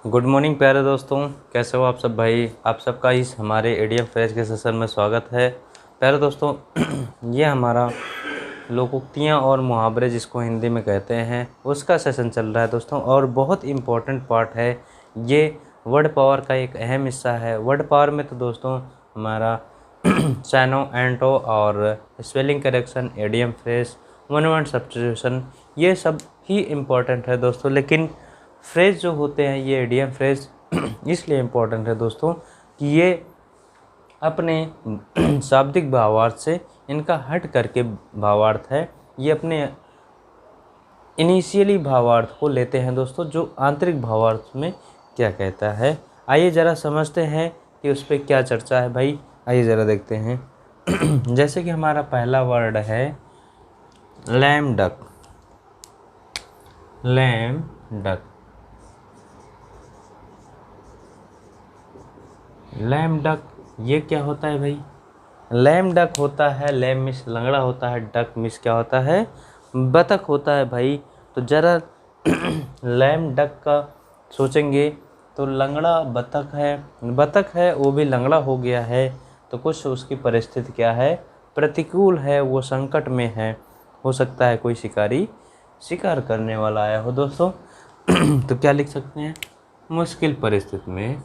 Good morning प्यारे दोस्तों, कैसे हो आप सब भाई। आप सबका इस हमारे एडीएम फ्रेश के सेशन में स्वागत है। प्यारे दोस्तों ये हमारा लोकोक्तियाँ और मुहावरे जिसको हिंदी में कहते हैं उसका सेशन चल रहा है दोस्तों, और बहुत इम्पोर्टेंट पार्ट है ये। वर्ड पावर का एक अहम हिस्सा है। वर्ड पावर में तो दोस्तों हमारा सैनो एंटो और spelling correction, ADM fresh, one word substitution, ये सब ही इम्पोर्टेंट है दोस्तों। लेकिन फ्रेज जो होते हैं ये एडीएम फ्रेज इसलिए इम्पोर्टेंट है दोस्तों कि ये अपने शाब्दिक भावार्थ से इनका हट करके भावार्थ है। ये अपने इनिशियली भावार्थ को लेते हैं दोस्तों, जो आंतरिक भावार्थ में क्या कहता है। आइए ज़रा समझते हैं कि उस पर क्या चर्चा है भाई। आइए ज़रा देखते हैं। जैसे कि हमारा पहला वर्ड है lame duck. Lame duck, lame duck ये क्या होता है भाई। लैम डक होता है, लैम मिस लंगड़ा होता है, डक मिस क्या होता है, बतख होता है भाई। तो जरा लैम डक का सोचेंगे तो लंगड़ा बतख है, बतख है वो भी लंगड़ा हो गया है, तो कुछ उसकी परिस्थिति क्या है, प्रतिकूल है, वो संकट में है। हो सकता है कोई शिकारी शिकार करने वाला आया हो दोस्तों। तो क्या लिख सकते हैं, मुश्किल परिस्थिति में,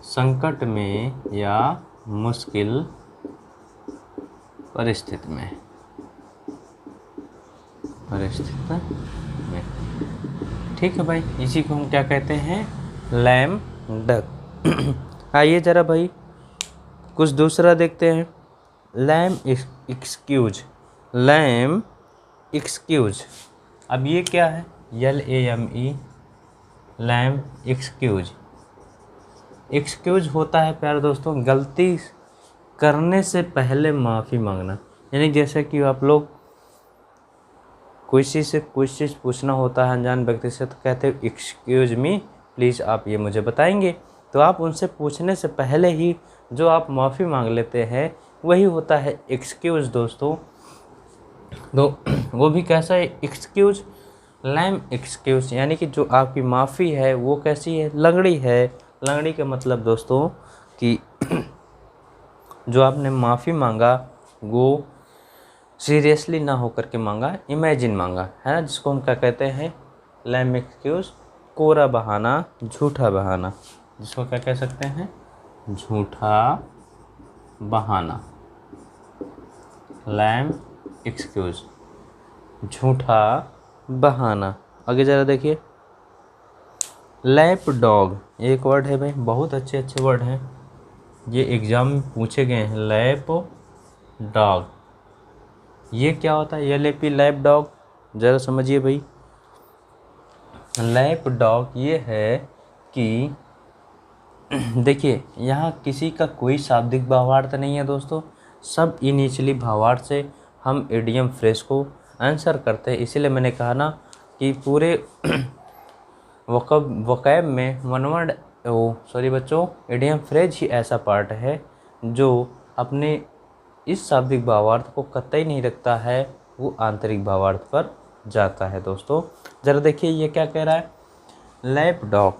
संकट में या मुश्किल परिस्थिति में, ठीक है भाई। इसी को हम क्या कहते हैं, लैम डक। आइए जरा भाई कुछ दूसरा देखते हैं। Lame excuse, lame excuse. अब ये क्या है, LAME, लैम एक्सक्यूज। एक्सक्यूज होता है प्यारे दोस्तों गलती करने से पहले माफ़ी मांगना। यानी जैसे कि आप लोग कोई चीज़ पूछना होता है अनजान व्यक्ति से, तो कहते हैं एक्सक्यूज मी, प्लीज़ आप ये मुझे बताएंगे। तो आप उनसे पूछने से पहले ही जो आप माफ़ी मांग लेते हैं वही होता है एक्सक्यूज दोस्तों। तो वो भी कैसा है, एक्सक्यूज, लैम एक्सक्यूज। यानी कि जो आपकी माफ़ी है वो कैसी है, लंगड़ी है। लंगड़ी का मतलब दोस्तों कि जो आपने माफ़ी मांगा वो सीरियसली ना होकर के मांगा, इमेजिन मांगा है ना, जिसको हम क्या कहते हैं, लैम एक्सक्यूज, कोरा बहाना, झूठा बहाना। जिसको क्या कह सकते हैं, झूठा बहाना, लैम एक्सक्यूज, झूठा बहाना। आगे ज़रा देखिए, लैप डॉग, एक वर्ड है भाई, बहुत अच्छे अच्छे वर्ड हैं, ये एग्ज़ाम में पूछे गए हैं। लैप डॉग ये क्या होता है, LAP लैप डॉग, ज़रा समझिए भाई। लैप डॉग ये है कि देखिए यहाँ किसी का कोई शाब्दिक भावार्थ नहीं है दोस्तों, सब इनिशियली भावार्थ से हम इडियम फ्रेज को आंसर करते हैं। इसीलिए मैंने कहा ना कि पूरे वोकैब में वन वर्ड सॉरी बच्चों, इडियम फ्रेज ही ऐसा पार्ट है जो अपने इस शाब्दिक भावार्थ को कतई नहीं रखता है, वो आंतरिक भावार्थ पर जाता है दोस्तों। ज़रा देखिए ये क्या कह रहा है, लैप डॉग।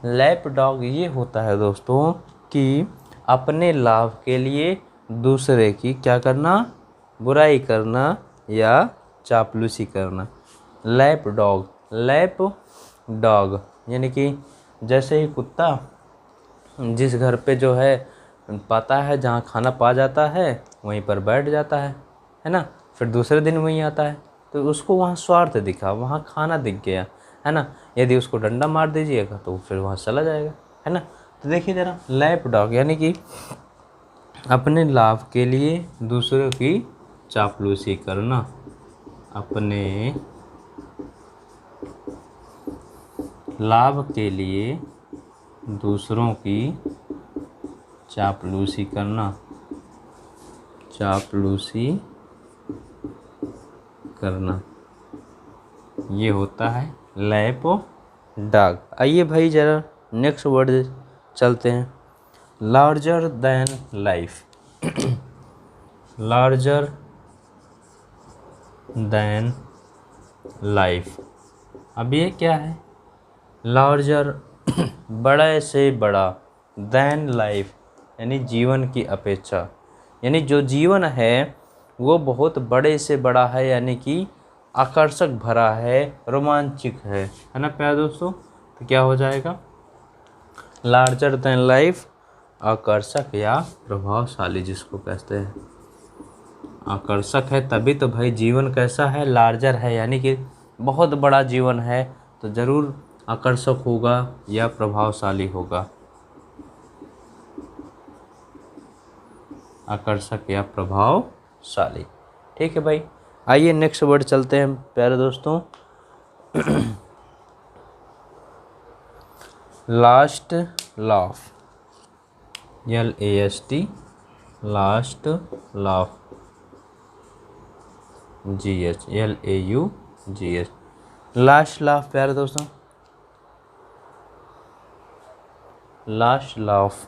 लैप डॉग ये होता है दोस्तों कि अपने लाभ के लिए दूसरे की क्या करना, बुराई करना या चापलूसी करना। लैप डॉग, लैप डॉग यानी कि जैसे ही कुत्ता जिस घर पे जो है पाता है, जहाँ खाना पा जाता है वहीं पर बैठ जाता है ना, फिर दूसरे दिन वहीं आता है, तो उसको वहाँ स्वार्थ दिखा, वहाँ खाना दिख गया है ना। यदि उसको डंडा मार दीजिएगा तो फिर वहाँ चला जाएगा है ना। तो देखिए ज़रा, लैप डॉग यानी कि अपने लाभ के लिए दूसरों की चापलूसी करना, अपने लाभ के लिए दूसरों की चापलूसी करना, चापलूसी करना, ये होता है लैप डॉग। आइए भाई ज़रा नेक्स्ट वर्ड चलते हैं, larger than life. Larger than life अब ये क्या है, लार्जर बड़े से बड़ा, देन लाइफ यानी जीवन की अपेक्षा, यानी जो जीवन है वो बहुत बड़े से बड़ा है, यानी कि आकर्षक भरा है, रोमांचक है ना प्यारे दोस्तों। तो क्या हो जाएगा, लार्जर देन लाइफ, आकर्षक या प्रभावशाली जिसको कहते हैं। आकर्षक है तभी तो भाई जीवन कैसा है, लार्जर है, यानी कि बहुत बड़ा जीवन है तो ज़रूर आकर्षक होगा या प्रभावशाली होगा। आकर्षक या प्रभावशाली। ठीक है भाई, आइए नेक्स्ट वर्ड चलते हैं प्यारे दोस्तों। Last laugh, LAST, last laugh, GH, LAUGH, last laugh प्यारे दोस्तों। Last laugh,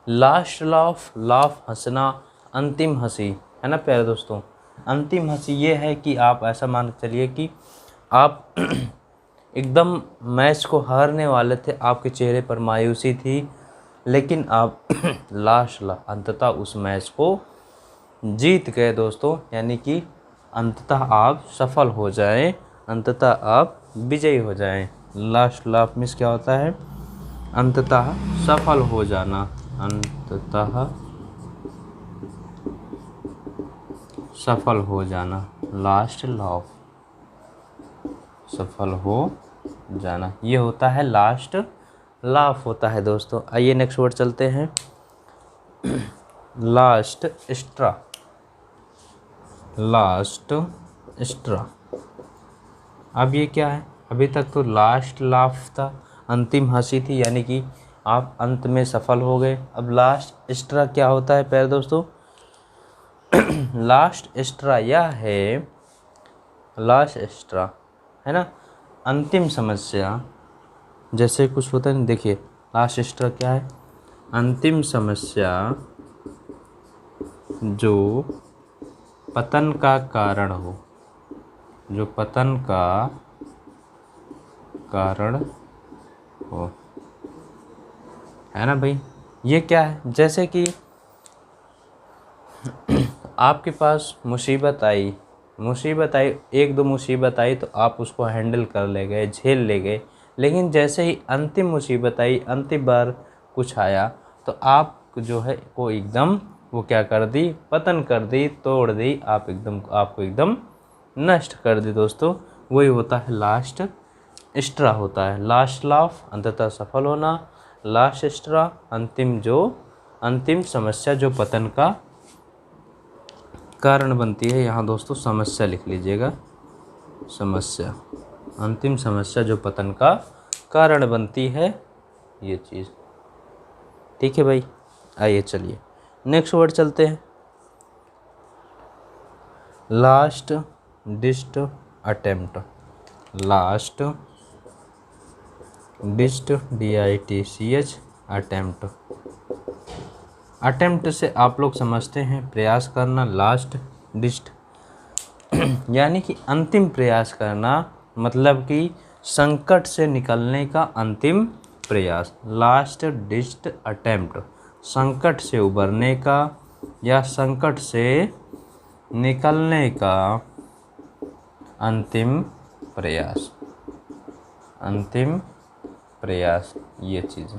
last laugh, laugh हंसना, अंतिम हंसी, है ना प्यारे दोस्तों। अंतिम हंसी ये है कि आप ऐसा मान के चलिए कि आप एकदम मैच को हारने वाले थे, आपके चेहरे पर मायूसी थी, लेकिन आप अंततः उस मैच को जीत गए दोस्तों, यानी कि अंततः आप सफल हो जाएं, अंततः आप विजयी हो जाएं। लास्ट लाफ मीन्स क्या होता है, अंततः सफल हो जाना, अंततः सफल हो जाना, लास्ट लाफ, सफल हो जाना, ये होता है लास्ट लाफ होता है दोस्तों। आइए नेक्स्ट वर्ड चलते हैं, लास्ट स्ट्रा, लास्ट स्ट्रा। अब ये क्या है, अभी तक तो लास्ट लाफ था, अंतिम हंसी थी, यानी कि आप अंत में सफल हो गए। अब लास्ट स्ट्रा क्या होता है प्यारे दोस्तों, लास्ट स्ट्रा यह है, लास्ट स्ट्रा है ना, अंतिम समस्या, जैसे कुछ होता है ना, देखिए लास्ट स्ट्रा क्या है, अंतिम समस्या जो पतन का कारण हो, जो पतन का कारण हो, है ना भाई। ये क्या है, जैसे कि आपके पास मुसीबत आई, एक दो मुसीबत आई तो आप उसको हैंडल कर ले गए, झेल ले गए, लेकिन जैसे ही अंतिम मुसीबत आई, अंतिम बार कुछ आया तो आप जो है को एकदम वो क्या कर दी, पतन कर दी, तोड़ दी, आपको एकदम नष्ट कर दी दोस्तों। वही होता है लास्ट स्ट्रा होता है। लास्ट लाफ अंततः सफल होना, लास्ट स्ट्रा अंतिम समस्या जो पतन का कारण बनती है। यहाँ दोस्तों समस्या लिख लीजिएगा, समस्या, अंतिम समस्या जो पतन का कारण बनती है, ये चीज़। ठीक है भाई, आइए चलिए नेक्स्ट वर्ड चलते हैं, last ditch attempt, last ditch DITCH attempt. Attempt से आप लोग समझते हैं प्रयास करना, लास्ट डिस्ट यानी कि अंतिम प्रयास करना, मतलब कि संकट से निकलने का अंतिम प्रयास। लास्ट डिस्ट अटेम्प्ट संकट से उबरने का या संकट से निकलने का अंतिम प्रयास, अंतिम प्रयास, ये चीज़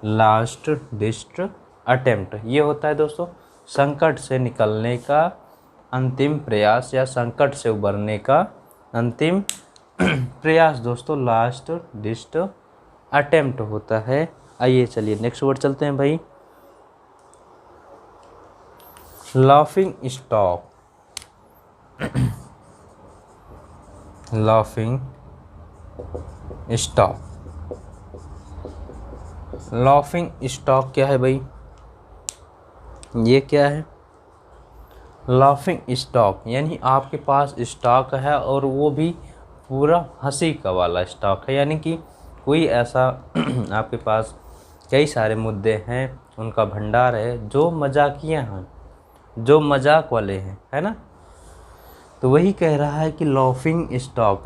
लास्ट डिस्ट अटेम्प्ट ये होता है दोस्तों, संकट से निकलने का अंतिम प्रयास या संकट से उबरने का अंतिम प्रयास दोस्तों, लास्ट डिस्ट अटेम्प्ट होता है। आइए चलिए नेक्स्ट वर्ड चलते हैं भाई, laughing stock, laughing stock, laughing stock क्या है भाई, ये क्या है, लाफिंग स्टॉक यानी आपके पास स्टॉक है और वो भी पूरा हंसी का वाला स्टॉक है, यानी कि कोई ऐसा आपके पास कई सारे मुद्दे हैं, उनका भंडार है जो मजाकिया हैं, जो मजाक वाले हैं, है ना। तो वही कह रहा है कि लाफिंग स्टॉक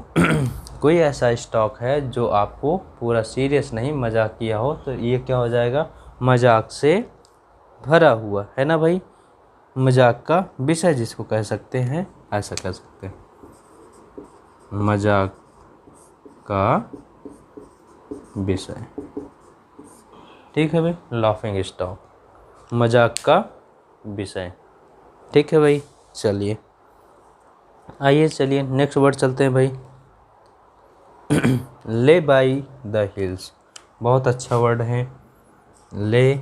कोई ऐसा स्टॉक है जो आपको पूरा सीरियस नहीं मजाक किया हो, तो ये क्या हो जाएगा, मजाक से भरा हुआ, है ना भाई। मजाक का विषय जिसको कह सकते हैं, ऐसा कह सकते हैं, मजाक का विषय। ठीक है भाई, लाफिंग स्टॉक, मजाक का विषय। ठीक है भाई, चलिए आइए चलिए नेक्स्ट वर्ड चलते हैं भाई। ले बाई द हिल्स, बहुत अच्छा वर्ड है। ले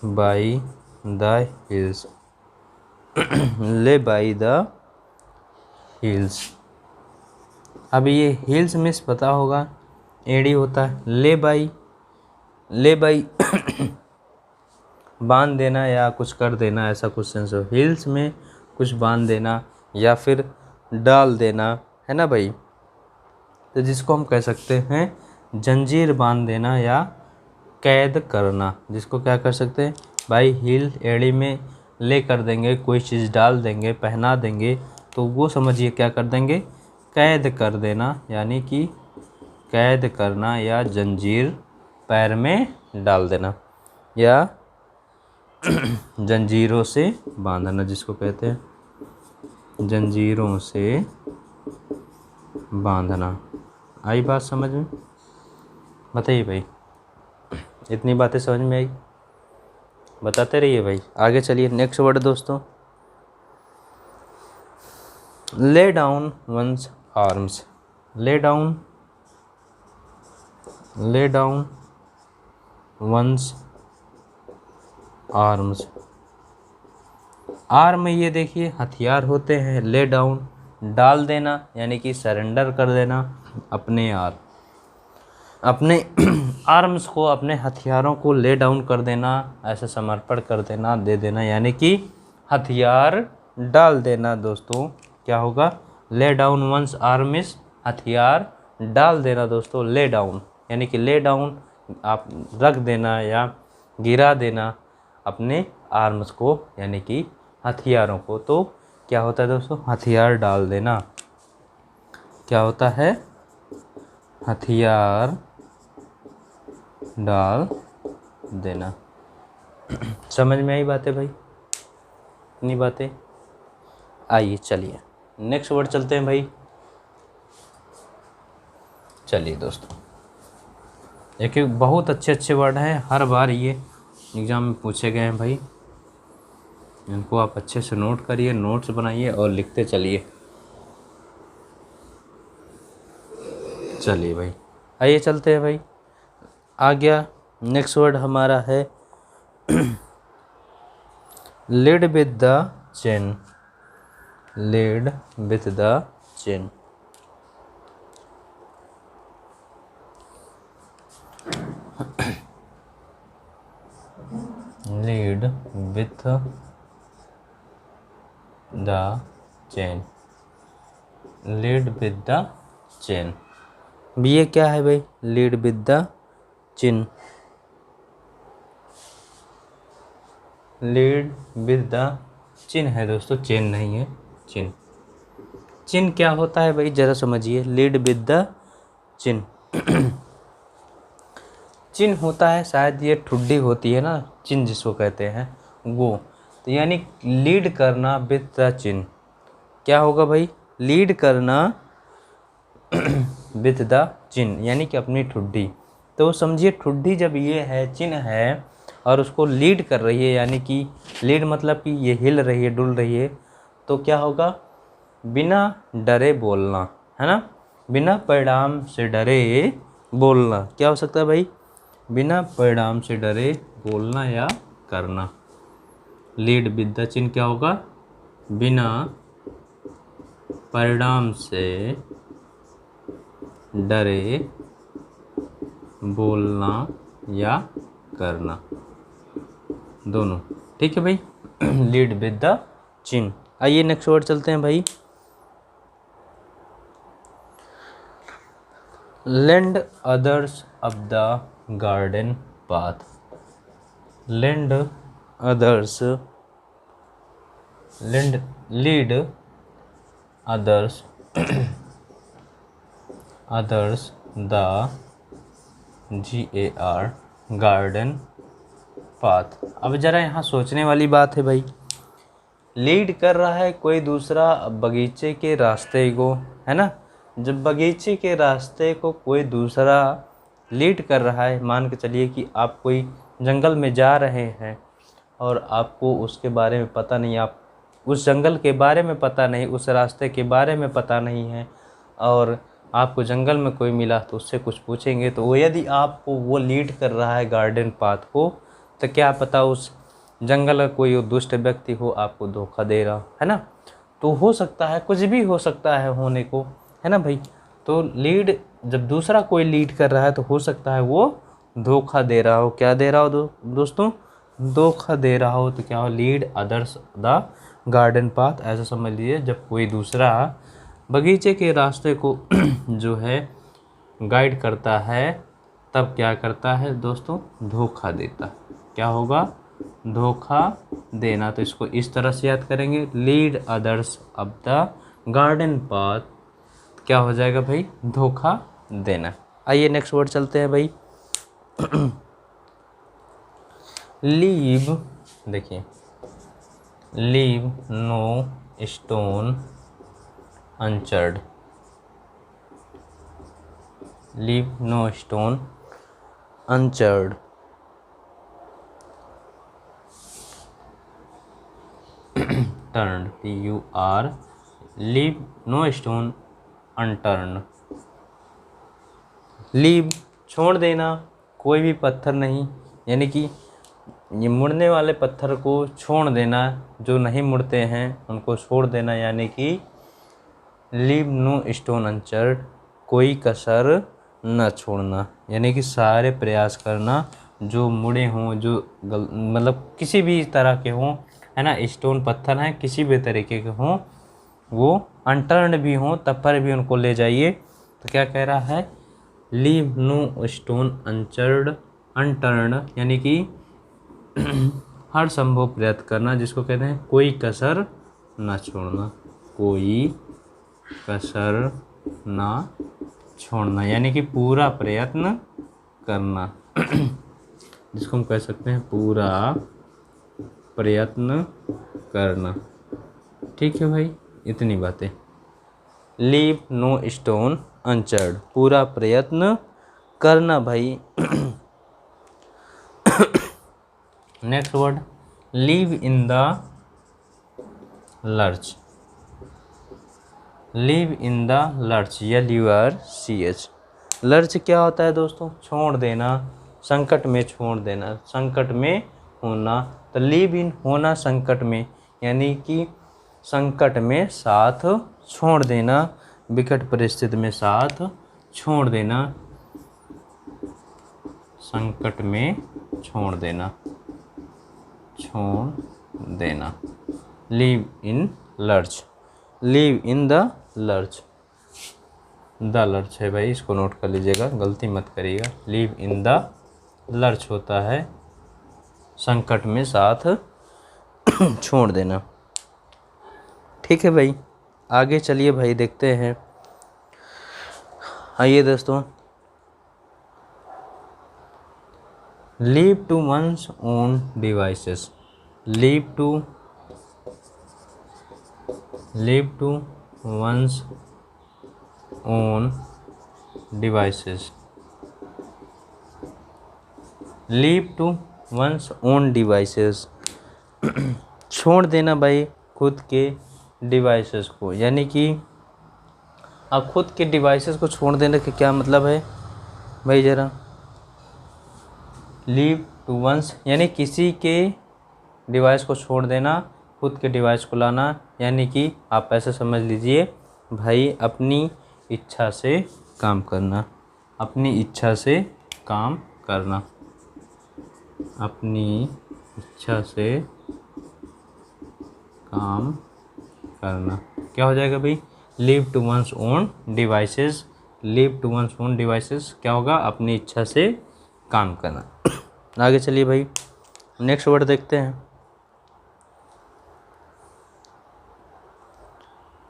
बाई द हिल्स, ले बाई द हिल्स। अभी ये हिल्स मिस पता होगा, एडी होता है। ले बाई, ले बाई बांध देना या कुछ कर देना, ऐसा कुछ सेंस हो। हिल्स में कुछ बांध देना या फिर डाल देना, है ना भाई। तो जिसको हम कह सकते हैं जंजीर बांध देना या कैद करना, जिसको क्या कर सकते हैं भाई, हिल एड़ी में ले कर देंगे, कोई चीज़ डाल देंगे, पहना देंगे, तो वो समझिए क्या कर देंगे, कैद कर देना, यानी कि कैद करना या जंजीर पैर में डाल देना या जंजीरों से बांधना, जिसको कहते हैं जंजीरों से बांधना। आई बात समझ में? बताइए भाई, इतनी बातें समझ में आई? बताते रहिए भाई। आगे चलिए नेक्स्ट वर्ड दोस्तों, lay down one's arms. Lay down, lay down one's arms. Arm ये देखिए हथियार होते हैं। ले डाउन डाल देना, यानी कि सरेंडर कर देना अपने अपने आर्म्स को, अपने हथियारों को ले डाउन कर देना, ऐसे समर्पण कर देना, दे देना, यानी कि हथियार डाल देना दोस्तों। क्या होगा, ले डाउन वंस आर्म्स, हथियार डाल देना दोस्तों। ले डाउन यानी कि ले डाउन आप रख देना या गिरा देना अपने आर्म्स को, यानी कि हथियारों को। तो क्या होता है दोस्तों, हथियार डाल देना। क्या होता है, हथियार डाल देना। समझ में आई बातें भाई, इतनी बातें? आइए चलिए नेक्स्ट वर्ड चलते हैं भाई। चलिए दोस्तों, देखिए बहुत अच्छे अच्छे वर्ड हैं, हर बार ये एग्ज़ाम में पूछे गए हैं भाई। इनको आप अच्छे से नोट करिए, नोट्स बनाइए और लिखते चलिए। चलिए भाई आइए चलते हैं भाई। आ गया नेक्स्ट वर्ड हमारा है lead with the chain. Lead with the chain, lead with the chain, lead with the chain. ये क्या है भाई, lead with the chin, lead with the chin है दोस्तों, चेन नहीं है, चिन। चिन क्या होता है भाई, जरा समझिए। लीड विद द चिन, चिन होता है, शायद ये ठुड्डी होती है ना, चिन जिसको कहते हैं वो। तो यानी लीड करना विद द चिन, क्या होगा भाई, लीड करना विद द चिन, यानी कि अपनी ठुड्डी। तो समझिए ठुड्डी जब ये है, चिन है, और उसको लीड कर रही है, यानी कि लीड मतलब कि ये हिल रही है, डुल रही है, तो क्या होगा, बिना डरे बोलना, है ना। बिना परिणाम से डरे बोलना, क्या हो सकता है भाई, बिना परिणाम से डरे बोलना या करना। लीड विद द चिन क्या होगा, बिना परिणाम से डरे बोलना या करना, दोनों। ठीक है भाई, लीड विद द चिन। आइए नेक्स्ट वर्ड चलते हैं भाई। Lend others up the garden path. Lend others, lead others others the GAR garden path. अब ज़रा यहाँ सोचने वाली बात है भाई, लीड कर रहा है कोई दूसरा बगीचे के रास्ते को, है ना। जब बगीचे के रास्ते को कोई दूसरा लीड कर रहा है, मान के चलिए कि आप कोई जंगल में जा रहे हैं और आपको उसके बारे में पता नहीं, आप उस जंगल के बारे में पता नहीं, उस रास्ते के बारे में पता नहीं है, और आपको जंगल में कोई मिला तो उससे कुछ पूछेंगे, तो वो यदि आपको वो लीड कर रहा है गार्डन पाथ को, तो क्या पता उस जंगल का कोई दुष्ट व्यक्ति हो, आपको धोखा दे रहा है ना। तो हो सकता है, कुछ भी हो सकता है होने को, है ना भाई। तो लीड जब दूसरा कोई लीड कर रहा है तो हो सकता है वो धोखा दे रहा हो। क्या दे रहा हो दोस्तों? धोखा दे रहा हो। तो क्या हो? Lead others the garden path, ऐसा समझ लीजिए जब कोई दूसरा बगीचे के रास्ते को जो है गाइड करता है, तब क्या करता है दोस्तों? धोखा देता। क्या होगा? धोखा देना। तो इसको इस तरह से याद करेंगे, lead others up the garden path, क्या हो जाएगा भाई? धोखा देना। आइए नेक्स्ट वर्ड चलते हैं भाई। लीव, देखिए, leave no stone unturned, leave no stone unturned. Turn, TUR, leave no stone unturned. Leave छोड़ देना, कोई भी पत्थर नहीं, यानी कि ये मुड़ने वाले पत्थर को छोड़ देना, जो नहीं मुड़ते हैं उनको छोड़ देना, यानी कि लीव नो स्टोन अनचर्ड, कोई कसर न छोड़ना, यानी कि सारे प्रयास करना, जो मुड़े हों, जो मतलब किसी भी तरह के हों, है ना, स्टोन पत्थर हैं किसी भी तरीके के हों, वो अनटर्न भी हों तब पर भी उनको ले जाइए। तो क्या कह रहा है? लीव नो स्टोन अनचर्ड अनटर्न, यानी कि हर संभव प्रयत्न करना, जिसको कहते हैं कोई कसर ना छोड़ना, कोई कसर ना छोड़ना, यानी कि पूरा प्रयत्न करना, जिसको हम कह सकते हैं पूरा प्रयत्न करना। ठीक है भाई, इतनी बातें। लीव नो स्टोन अनचर्ड, पूरा प्रयत्न करना भाई। Next word, leave in the lurch, leave in the lurch, LURCH। Lurch क्या होता है दोस्तों? छोड़ देना, संकट में छोड़ देना, संकट में होना। तो लीव इन होना संकट में, यानी कि संकट में साथ छोड़ देना, विकट परिस्थिति में साथ छोड़ देना, संकट में छोड़ देना, छोड़ देना। Leave in lurch, leave in the lurch, the lurch है भाई, इसको नोट कर लीजिएगा, गलती मत करिएगा। लीव इन द लर्च होता है संकट में साथ छोड़ देना। ठीक है भाई, आगे चलिए भाई, देखते हैं। आइए दोस्तों, leave to one's own devices, leave to one's own devices, leave to one's own devices, छोड़ देना भाई खुद के डिवाइसेस को, यानी कि आप खुद के डिवाइसेस को छोड़ देने का क्या मतलब है भाई? ज़रा, लीव टू वंस यानी किसी के डिवाइस को छोड़ देना, खुद के डिवाइस को लाना, यानी कि आप ऐसे समझ लीजिए भाई, अपनी इच्छा से काम करना, अपनी इच्छा से काम करना, अपनी इच्छा से काम करना। क्या हो जाएगा भाई? Leave to one's own devices, leave to one's own devices क्या होगा? अपनी इच्छा से काम करना। आगे चलिए भाई, नेक्स्ट वर्ड देखते हैं।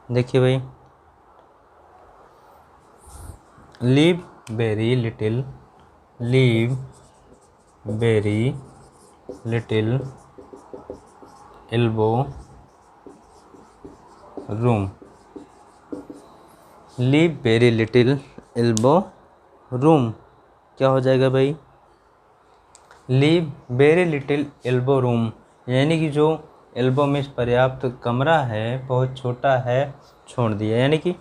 देखिए भाई, leave very little, leave very little elbow room, leave very little elbow room क्या हो जाएगा भाई? Leave very little elbow room, यानी कि जो एल्बो में पर्याप्त कमरा है बहुत छोटा है छोड़ दिया, यानी कि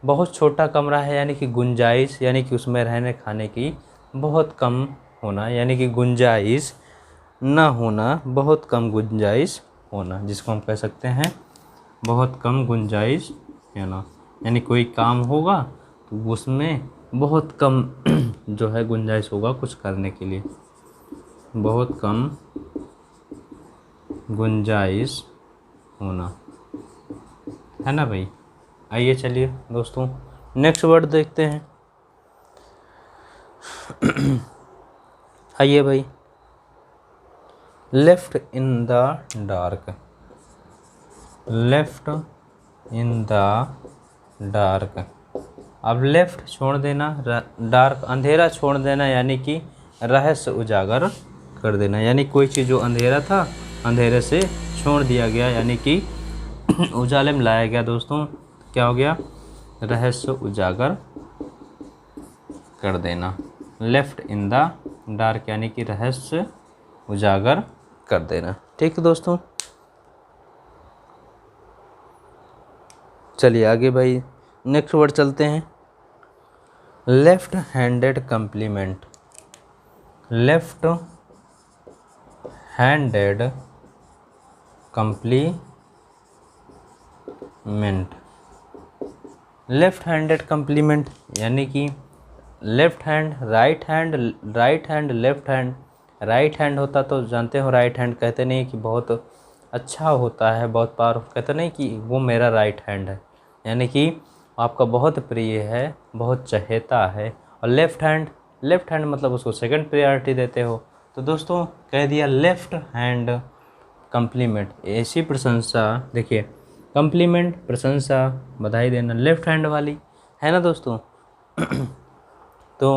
बहुत छोटा कमरा है, यानी कि गुंजाइश, यानी कि उसमें रहने खाने की बहुत कम होना, यानी कि गुंजाइश ना होना, बहुत कम गुंजाइश होना, जिसको हम कह सकते हैं बहुत कम गुंजाइश होना, यानी कोई काम होगा तो उसमें बहुत कम जो है गुंजाइश होगा कुछ करने के लिए, बहुत कम गुंजाइश होना, है ना भाई। आइए चलिए दोस्तों नेक्स्ट वर्ड देखते हैं। आइए भाई, left in the dark, left in the dark. अब लेफ्ट छोड़ देना, डार्क अंधेरा छोड़ देना, यानी कि रहस्य उजागर कर देना, यानी कोई चीज़ जो अंधेरा था अंधेरे से छोड़ दिया गया, यानी कि उजाले में लाया गया दोस्तों, क्या हो गया? रहस्य उजागर कर देना। लेफ्ट इन द डार्क यानी कि रहस्य उजागर कर देना। ठीक है दोस्तों, चलिए आगे भाई नेक्स्ट वर्ड चलते हैं। Left handed complement, left handed complement, left handed complement यानी कि left hand right hand, right hand left hand, right hand होता तो जानते हो राइट हैंड कहते नहीं कि बहुत अच्छा होता है, बहुत पावर, कहते नहीं कि वो मेरा राइट हैंड है, यानी कि आपका बहुत प्रिय है, बहुत चहेता है। और लेफ्ट हैंड, लेफ्ट हैंड मतलब उसको सेकंड प्रायोरिटी देते हो। तो दोस्तों कह दिया लेफ्ट हैंड कम्प्लीमेंट, ऐसी प्रशंसा, देखिए कम्प्लीमेंट प्रशंसा बधाई देना लेफ्ट हैंड वाली है ना दोस्तों। तो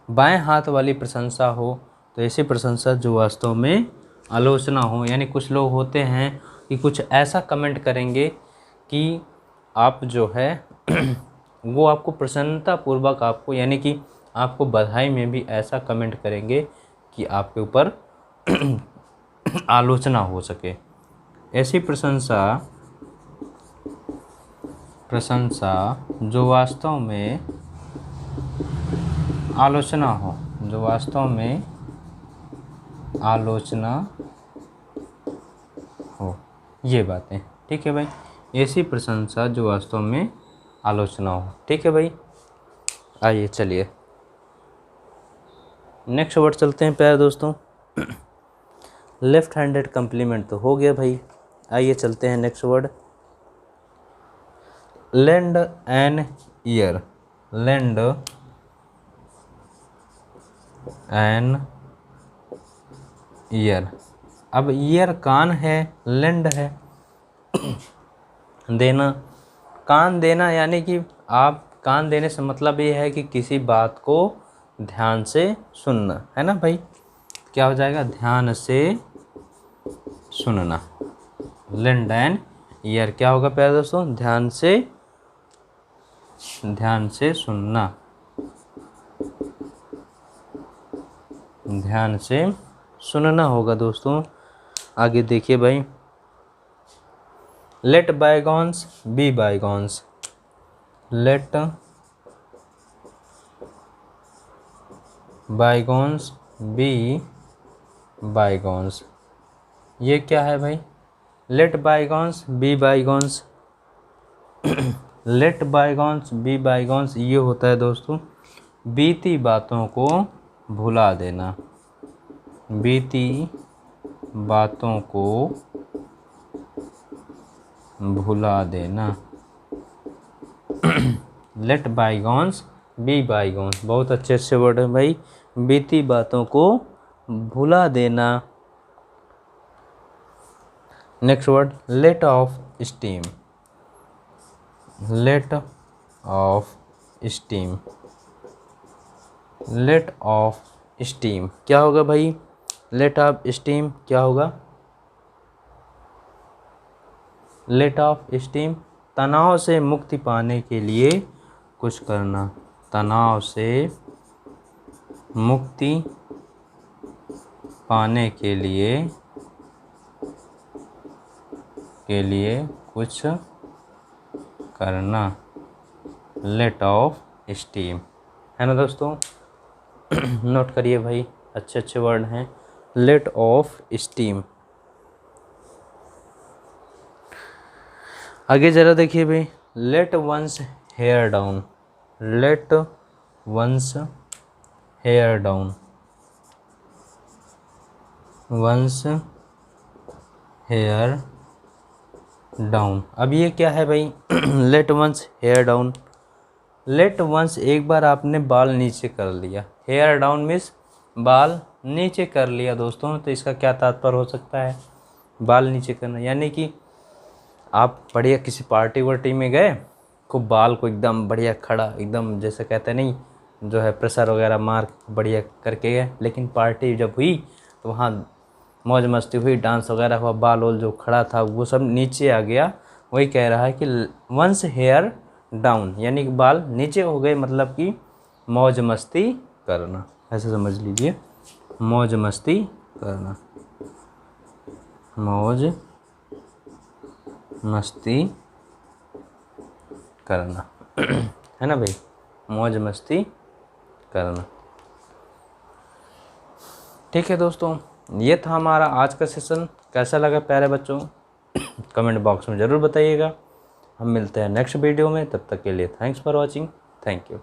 बाएं हाथ वाली प्रशंसा हो तो ऐसी प्रशंसा जो वास्तव में आलोचना हो, यानी कुछ लोग होते हैं कि कुछ ऐसा कमेंट करेंगे कि आप जो है वो आपको प्रसन्नतापूर्वक आपको, यानी कि आपको बधाई में भी ऐसा कमेंट करेंगे कि आपके ऊपर आलोचना हो सके। ऐसी प्रशंसा, प्रशंसा जो वास्तव में आलोचना हो, जो वास्तव में आलोचना हो, ये बातें ठीक है भाई। ऐसी प्रशंसा जो वास्तव में आलोचना हो, ठीक है भाई। आइए चलिए नेक्स्ट वर्ड चलते हैं प्यारे दोस्तों। लेफ्ट हैंडेड कम्प्लीमेंट तो हो गया भाई, आइए चलते हैं next word. Lend an ear, lend an ear. अब ईयर कान है, लेंड है देना, कान देना, यानी कि आप कान देने से मतलब ये है कि किसी बात को ध्यान से सुनना, है ना भाई। क्या हो जाएगा? ध्यान से सुनना। लेंड एन ईयर क्या होगा प्यारे दोस्तों? ध्यान से, ध्यान से सुनना, ध्यान से सुनना होगा दोस्तों। आगे देखिए भाई, let bygones be bygones, let bygones be bygones, ये क्या है भाई? Let bygones be bygones, let bygones be bygones ये होता है दोस्तों बीती बातों को भुला देना, बीती बातों को भुला देना। लेट बायगॉन्स बी बायगॉन्स, बहुत अच्छे अच्छे वर्ड है भाई। बीती बातों को भुला देना। Next word let off steam, let off steam let off steam क्या होगा भाई? लेट ऑफ स्टीम क्या होगा? लेट ऑफ स्टीम तनाव से मुक्ति पाने के लिए कुछ करना, तनाव से मुक्ति पाने के लिए कुछ करना, लेट ऑफ स्टीम, है ना दोस्तों। नोट करिए भाई, अच्छे अच्छे वर्ड हैं। Let off steam. आगे ज़रा देखिए भाई, let one's hair down, let one's hair down, one's hair down. अब ये क्या है भाई? Let one's hair down, let one's एक बार आपने बाल नीचे कर लिया, हेयर डाउन मीन्स बाल नीचे कर लिया दोस्तों। तो इसका क्या तात्पर्य हो सकता है? बाल नीचे करना, यानी कि आप बढ़िया किसी पार्टी वार्टी में गए, खूब बाल को एकदम बढ़िया खड़ा, एकदम जैसे कहते नहीं जो है प्रेशर वगैरह मार बढ़िया करके गए, लेकिन पार्टी जब हुई तो वहाँ मौज मस्ती हुई, डांस वगैरह हुआ, बाल वाल जो खड़ा था वो सब नीचे आ गया। वही कह रहा है कि वंस हेयर डाउन, यानी कि बाल नीचे हो गए, मतलब कि मौज मस्ती करना, ऐसे समझ लीजिए, मौज मस्ती करना, मौज मस्ती करना, है ना भाई, मौज मस्ती करना। ठीक है दोस्तों, ये था हमारा आज का सेशन। कैसा लगा प्यारे बच्चों? कमेंट बॉक्स में ज़रूर बताइएगा। हम मिलते हैं नेक्स्ट वीडियो में, तब तक के लिए thanks for watching, thank you.